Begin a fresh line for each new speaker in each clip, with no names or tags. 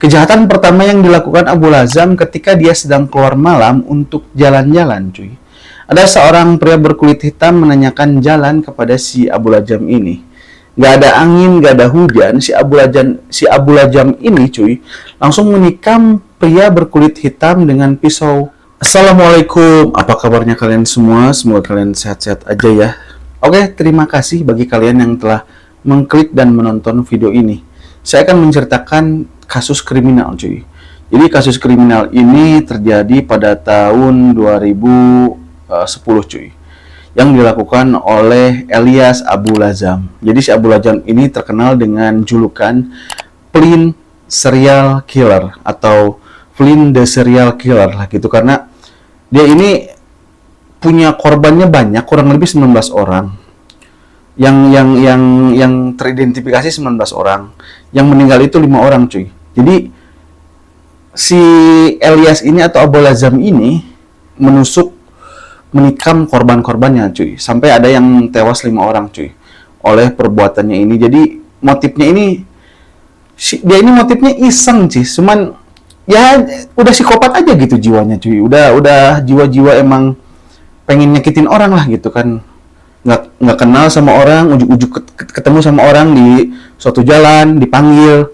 Kejahatan pertama yang dilakukan Abu Lazam ketika dia sedang keluar malam untuk jalan-jalan, cuy. Ada seorang pria berkulit hitam menanyakan jalan kepada si Abu Lazam ini. Gak ada angin, gak ada hujan, si Abu Lazam ini, cuy, langsung menikam pria berkulit hitam dengan pisau. Assalamualaikum, apa kabarnya kalian semua? Semoga kalian sehat-sehat aja ya. Oke, terima kasih bagi kalian yang telah mengklik dan menonton video ini. Saya akan menceritakan kasus kriminal, cuy. Jadi kasus kriminal ini terjadi pada tahun 2010, cuy, yang dilakukan oleh Elias Abu Lazam. Jadi si Abu Lazam ini terkenal dengan julukan Flynn Serial Killer atau Flynn the Serial Killer lah gitu, karena dia ini punya korbannya banyak, kurang lebih 19 orang. Yang teridentifikasi 19 orang. Yang meninggal itu 5 orang, cuy. Jadi si Elias ini atau Abu Lazam ini menusuk, menikam korban-korbannya, cuy. Sampai ada yang tewas 5 orang, cuy, oleh perbuatannya ini. Jadi motifnya ini, dia ini motifnya iseng, cuy. Cuman ya udah psikopat aja gitu jiwanya, cuy. Udah jiwa-jiwa emang pengen nyakitin orang lah gitu kan. Nggak kenal sama orang, ujuk-ujuk ketemu sama orang di suatu jalan, dipanggil,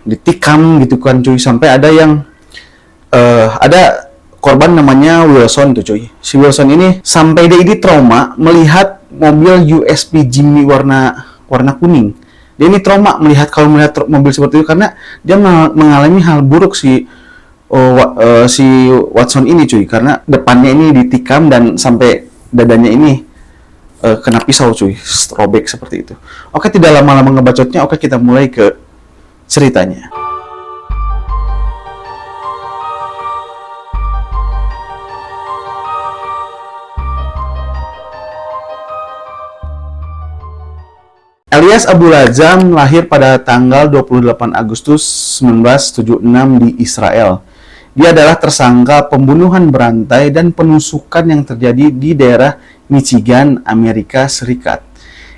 ditikam gitu kan, cuy. Sampai ada yang ada korban namanya Wilson tuh, cuy. Si Wilson ini sampai dia ini trauma melihat mobil USP Jimny warna kuning. Dia ini trauma melihat mobil seperti itu karena dia mengalami hal buruk si Watson ini, cuy, karena depannya ini ditikam dan sampai dadanya ini kena pisau, cuy, robek seperti itu. Oke, tidak lama-lama ngebacotnya, oke kita mulai ke ceritanya. Elias Abu Lazam lahir pada tanggal 28 Agustus 1976 di Israel. Dia adalah tersangka pembunuhan berantai dan penusukan yang terjadi di daerah Michigan, Amerika Serikat.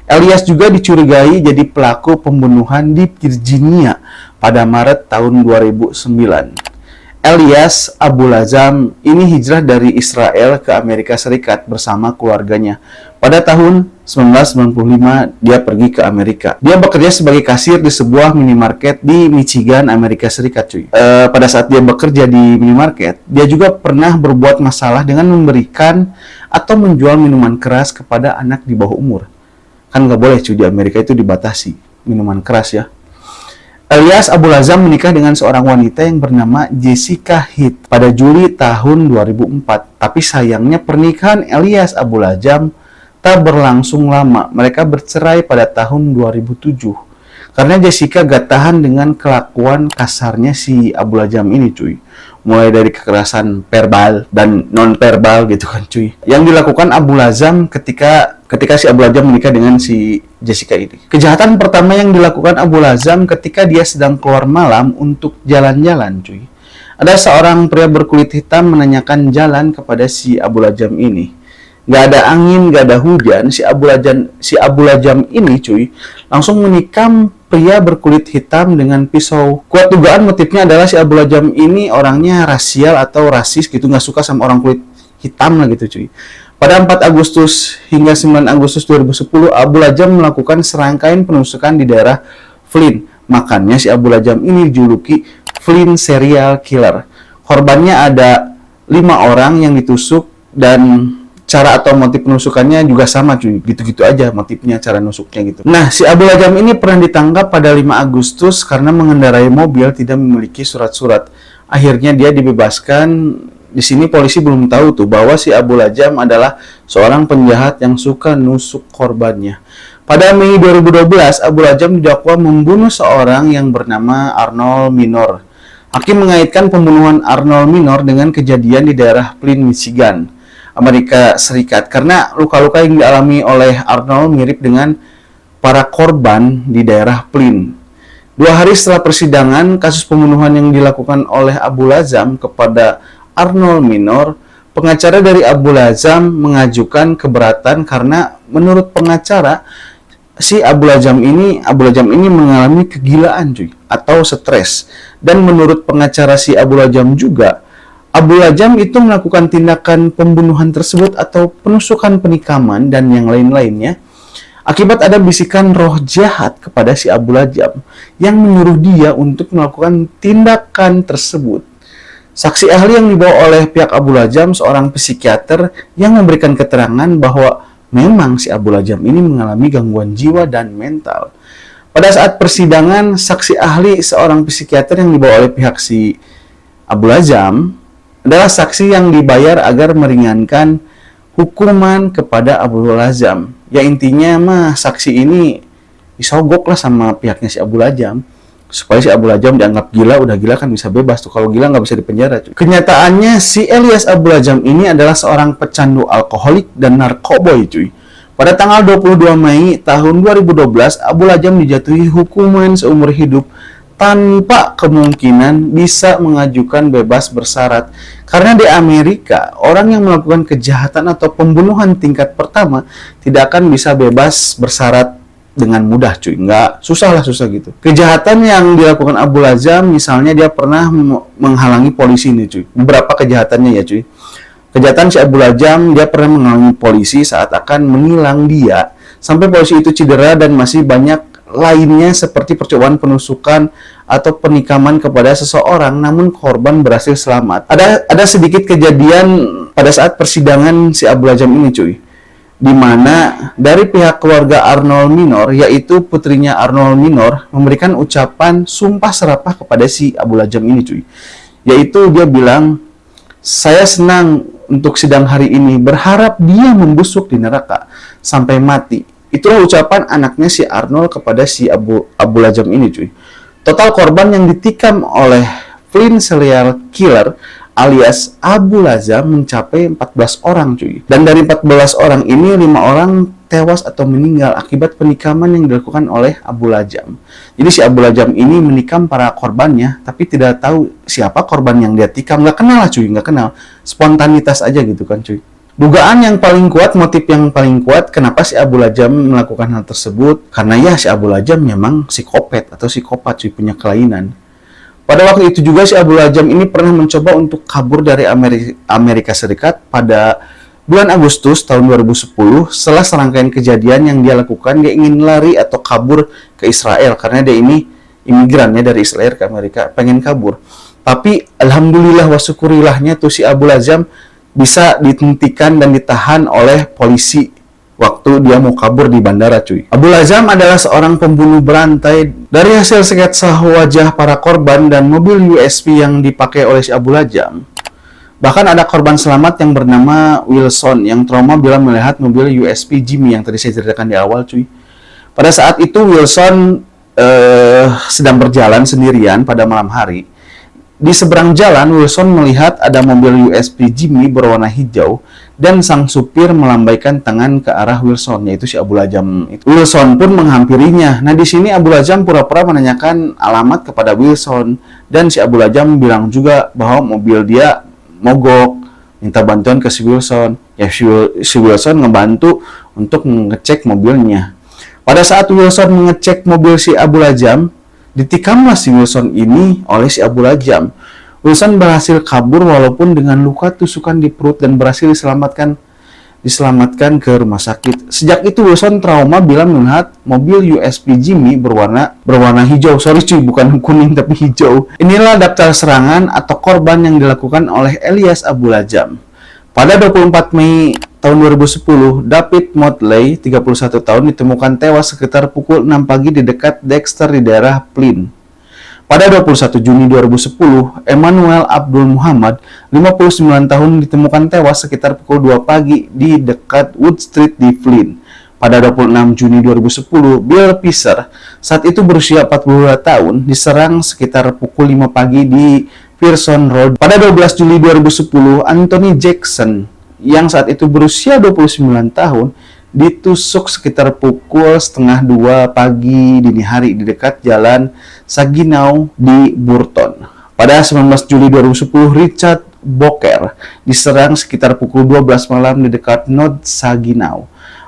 Elias juga dicurigai jadi pelaku pembunuhan di Virginia pada Maret tahun 2009. Elias Abu Lazam ini hijrah dari Israel ke Amerika Serikat bersama keluarganya. Pada tahun 1995, dia pergi ke Amerika. Dia bekerja sebagai kasir di sebuah minimarket di Michigan, Amerika Serikat, cuy. Pada saat dia bekerja di minimarket, dia juga pernah berbuat masalah dengan memberikan atau menjual minuman keras kepada anak di bawah umur. Kan nggak boleh, cuy, di Amerika itu dibatasi minuman keras ya. Elias Abu Lazam menikah dengan seorang wanita yang bernama Jessica Heath pada Juli tahun 2004. Tapi sayangnya pernikahan Elias Abu Lazam tak berlangsung lama. Mereka bercerai pada tahun 2007. Karena Jessica gak tahan dengan kelakuan kasarnya si Abu Lazam ini, cuy. Mulai dari kekerasan verbal dan non-verbal gitu kan, cuy, yang dilakukan Abu Lazam ketika si Abu Lazam menikah dengan si Jessica ini. Kejahatan pertama yang dilakukan Abu Lazam ketika dia sedang keluar malam untuk jalan-jalan, cuy. Ada seorang pria berkulit hitam menanyakan jalan kepada si Abu Lazam ini. Gak ada angin, gak ada hujan, si Abu Lazam ini, cuy, langsung menikam pria berkulit hitam dengan pisau. Kuat dugaan motifnya adalah si Abu Lazam ini orangnya rasial atau rasis gitu, nggak suka sama orang kulit hitam lah gitu, cuy. Pada 4 Agustus hingga 9 Agustus 2010, Abu Lazam melakukan serangkaian penusukan di daerah Flynn. Makanya si Abu Lazam ini dijuluki Flynn Serial Killer. Korbannya ada 5 orang yang ditusuk dan cara atau motif penusukannya juga sama, cuy. Gitu-gitu aja motifnya, cara nusuknya gitu. Nah, si Abu Lazam ini pernah ditangkap pada 5 Agustus karena mengendarai mobil tidak memiliki surat-surat. Akhirnya dia dibebaskan. Di sini polisi belum tahu tuh bahwa si Abu Lazam adalah seorang penjahat yang suka nusuk korbannya. Pada Mei 2012, Abu Lazam didakwa membunuh seorang yang bernama Arnold Minor. Hakim mengaitkan pembunuhan Arnold Minor dengan kejadian di daerah Flynn, Michigan, Amerika Serikat, karena luka-luka yang dialami oleh Arnold mirip dengan para korban di daerah Flynn. 2 hari setelah persidangan kasus pembunuhan yang dilakukan oleh Abu Lazam kepada Arnold Minor, pengacara dari Abu Lazam mengajukan keberatan karena menurut pengacara si Abu Lajam ini mengalami kegilaan cuy, atau stres. Dan menurut pengacara si Abu Lajam juga, Abu Lajam itu melakukan tindakan pembunuhan tersebut atau penusukan, penikaman, dan yang lain-lainnya akibat ada bisikan roh jahat kepada si Abu Lajam yang menyuruh dia untuk melakukan tindakan tersebut. Saksi ahli yang dibawa oleh pihak Abu Lajam, seorang psikiater yang memberikan keterangan bahwa memang si Abu Lajam ini mengalami gangguan jiwa dan mental. Pada saat persidangan, saksi ahli seorang psikiater yang dibawa oleh pihak si Abu Lajam adalah saksi yang dibayar agar meringankan hukuman kepada Abu Lajam. Ya intinya mah saksi ini disogok lah sama pihaknya si Abu Lajam supaya si Abu Lajam dianggap gila. Udah gila kan bisa bebas tuh, kalau gila nggak bisa dipenjara. Kenyataannya si Elias Abu Lajam ini adalah seorang pecandu alkoholik dan narkoboy cuy. Pada tanggal 22 Mei tahun 2012, Abu Lajam dijatuhi hukuman seumur hidup tanpa kemungkinan bisa mengajukan bebas bersyarat. Karena di Amerika, orang yang melakukan kejahatan atau pembunuhan tingkat pertama tidak akan bisa bebas bersyarat dengan mudah cuy. Nggak, susah gitu. Kejahatan yang dilakukan Abu Lajam, misalnya dia pernah menghalangi polisi nih cuy. Beberapa kejahatannya ya cuy. Kejahatan si Abu Lajam, dia pernah menghalangi polisi saat akan menilang dia sampai polisi itu cedera, dan masih banyak lainnya seperti percobaan penusukan atau penikaman kepada seseorang, namun korban berhasil selamat. Ada sedikit kejadian pada saat persidangan si Abu Lajam ini cuy, di mana dari pihak keluarga Arnold Minor, yaitu putrinya Arnold Minor, memberikan ucapan sumpah serapah kepada si Abu Lajam ini cuy, yaitu dia bilang, "Saya senang untuk sidang hari ini, berharap dia membusuk di neraka sampai mati." Itulah ucapan anaknya si Arnold kepada si Abu Lajam ini cuy. Total korban yang ditikam oleh Flynn serial killer alias Abu Lajam mencapai 14 orang cuy. Dan dari 14 orang ini, 5 orang tewas atau meninggal akibat penikaman yang dilakukan oleh Abu Lajam. Jadi si Abu Lajam ini menikam para korbannya, tapi tidak tahu siapa korban yang dia tikam. Nggak kenal lah cuy, nggak kenal. Spontanitas aja gitu kan cuy. Dugaan yang paling kuat, motif yang paling kuat kenapa si Abu Lajam melakukan hal tersebut, karena ya si Abu Lajam memang psikopat atau psikopat cuy, punya kelainan. Pada waktu itu juga si Abu Lajam ini pernah mencoba untuk kabur dari Amerika Serikat pada bulan Agustus tahun 2010. Setelah serangkaian kejadian yang dia lakukan, dia ingin lari atau kabur ke Israel karena dia ini imigrannya dari Israel ke Amerika, pengen kabur. Tapi alhamdulillah wa syukurilahnya tuh si Abu Lajam bisa dihentikan dan ditahan oleh polisi waktu dia mau kabur di bandara cuy. Abu Lajam adalah seorang pembunuh berantai. Dari hasil sketsa wajah para korban dan mobil USP yang dipakai oleh si Abu Lajam, bahkan ada korban selamat yang bernama Wilson yang trauma bila melihat mobil USP Jimmy yang tadi saya ceritakan di awal cuy. Pada saat itu Wilson sedang berjalan sendirian pada malam hari. Di seberang jalan, Wilson melihat ada mobil USP Jimmy berwarna hijau dan sang supir melambaikan tangan ke arah Wilson, yaitu si Abu Lajam itu. Wilson pun menghampirinya. Nah, di sini Abu Lajam pura-pura menanyakan alamat kepada Wilson, dan si Abu Lajam bilang juga bahwa mobil dia mogok, minta bantuan ke si Wilson. Ya, si Wilson ngebantu untuk mengecek mobilnya. Pada saat Wilson mengecek mobil si Abu Lajam, ditikamlah si Wilson ini oleh si Abu Lajam. Wilson berhasil kabur walaupun dengan luka tusukan di perut dan berhasil diselamatkan ke rumah sakit. Sejak itu Wilson trauma bila melihat mobil USP Jimmy berwarna hijau. Sorry cuy, bukan kuning tapi hijau. Inilah daftar serangan atau korban yang dilakukan oleh Elias Abu Lajam. Pada 24 Mei tahun 2010, David Motley, 31 tahun, ditemukan tewas sekitar pukul 6 pagi di dekat Dexter di daerah Flynn. Pada 21 Juni 2010, Emmanuel Abdul Muhammad, 59 tahun, ditemukan tewas sekitar pukul 2 pagi di dekat Wood Street di Flynn. Pada 26 Juni 2010, Bill Fisher, saat itu berusia 42 tahun, diserang sekitar pukul 5 pagi di Pearson Road. Pada 12 Juli 2010, Anthony Jackson yang saat itu berusia 29 tahun ditusuk sekitar pukul setengah 2 pagi dini hari di dekat jalan Saginaw di Burton. Pada 19 Juli 2010, Richard Boker diserang sekitar pukul 12 malam di dekat North Saginaw.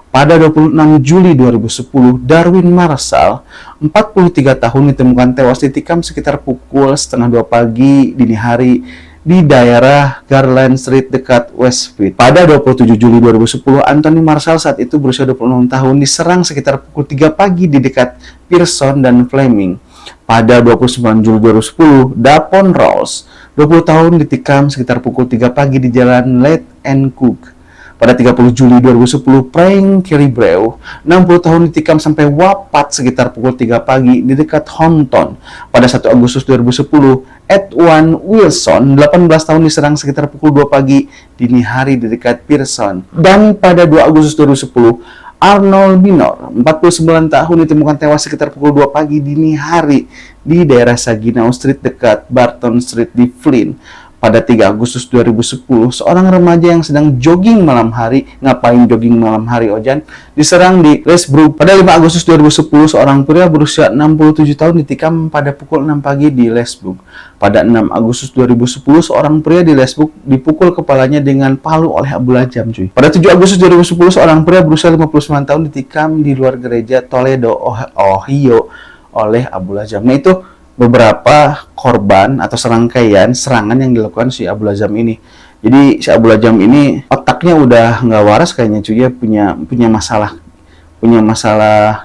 Pada 26 Juli 2010, Darwin Marshall, 43 tahun, ditemukan tewas ditikam sekitar pukul setengah 2 pagi dini hari di daerah Garland Street dekat Westfield. Pada 27 Juli 2010, Anthony Marshall saat itu berusia 26 tahun diserang sekitar pukul 3 pagi di dekat Pearson dan Fleming. Pada 29 Juli 2010, Dapon Rose, 20 tahun, ditikam sekitar pukul 3 pagi di jalan Late and Cook. Pada 30 Juli 2010, Frank Kiribreu, 60 tahun, ditikam sampai wafat sekitar pukul 3 pagi di dekat Hometown. Pada 1 Agustus 2010, Edwin Wilson, 18 tahun, diserang sekitar pukul 2 pagi dini hari di dekat Pearson. Dan pada 2 Agustus 2010, Arnold Minor, 49 tahun, ditemukan tewas sekitar pukul 2 pagi dini hari di daerah Saginaw Street dekat Barton Street di Flint. Pada 3 Agustus 2010, seorang remaja yang sedang jogging malam hari, ngapain jogging malam hari, Ojan, diserang di Lesbrook. Pada 5 Agustus 2010, seorang pria berusia 67 tahun ditikam pada pukul 6 pagi di Lesbrook. Pada 6 Agustus 2010, seorang pria di Lesbrook dipukul kepalanya dengan palu oleh Abu Lajam, cuy. Pada 7 Agustus 2010, seorang pria berusia 59 tahun ditikam di luar gereja Toledo, Ohio oleh Abu Lajam. Nah, itu beberapa korban atau serangkaian serangan yang dilakukan si Abu Lajam ini. Jadi si Abu Lajam ini otaknya udah nggak waras kayaknya, cuy, ya, punya masalah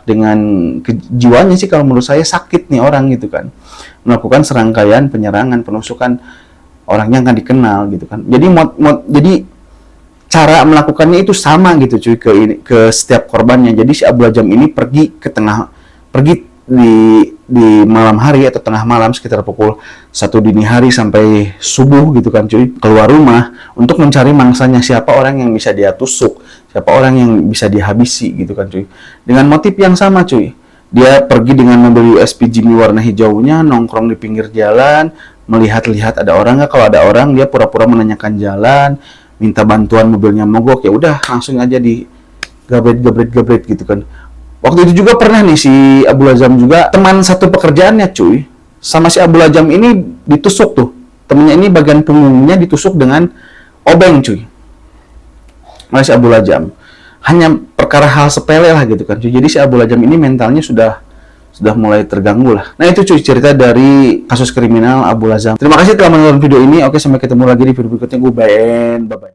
dengan kejiwaannya sih, kalau menurut saya sakit nih orang gitu kan, melakukan serangkaian penyerangan, penusukan orangnya nggak dikenal gitu kan. Jadi cara melakukannya itu sama gitu, cuy, ke setiap korbannya. Jadi si Abu Lajam ini pergi di malam hari atau tengah malam sekitar pukul 1 dini hari sampai subuh gitu kan, cuy, keluar rumah untuk mencari mangsanya, siapa orang yang bisa dia tusuk, siapa orang yang bisa dihabisi gitu kan, cuy, dengan motif yang sama, cuy. Dia pergi dengan mobil USP Jimmy warna hijaunya, nongkrong di pinggir jalan, melihat-lihat ada orang nggak. Kalau ada orang, dia pura-pura menanyakan jalan, minta bantuan mobilnya mogok, ya udah langsung aja di gabret gitu kan. Waktu itu juga pernah nih si Abu Lajam juga, teman satu pekerjaannya, cuy, sama si Abu Lajam ini ditusuk tuh. Temennya ini bagian punggungnya ditusuk dengan obeng, cuy, oleh si Abu Lajam. Hanya perkara hal sepele lah gitu kan, cuy. Jadi si Abu Lajam ini mentalnya sudah mulai terganggu lah. Nah, itu, cuy, cerita dari kasus kriminal Abu Lajam. Terima kasih telah menonton video ini. Oke, sampai ketemu lagi di video berikutnya. Gue bye-bye.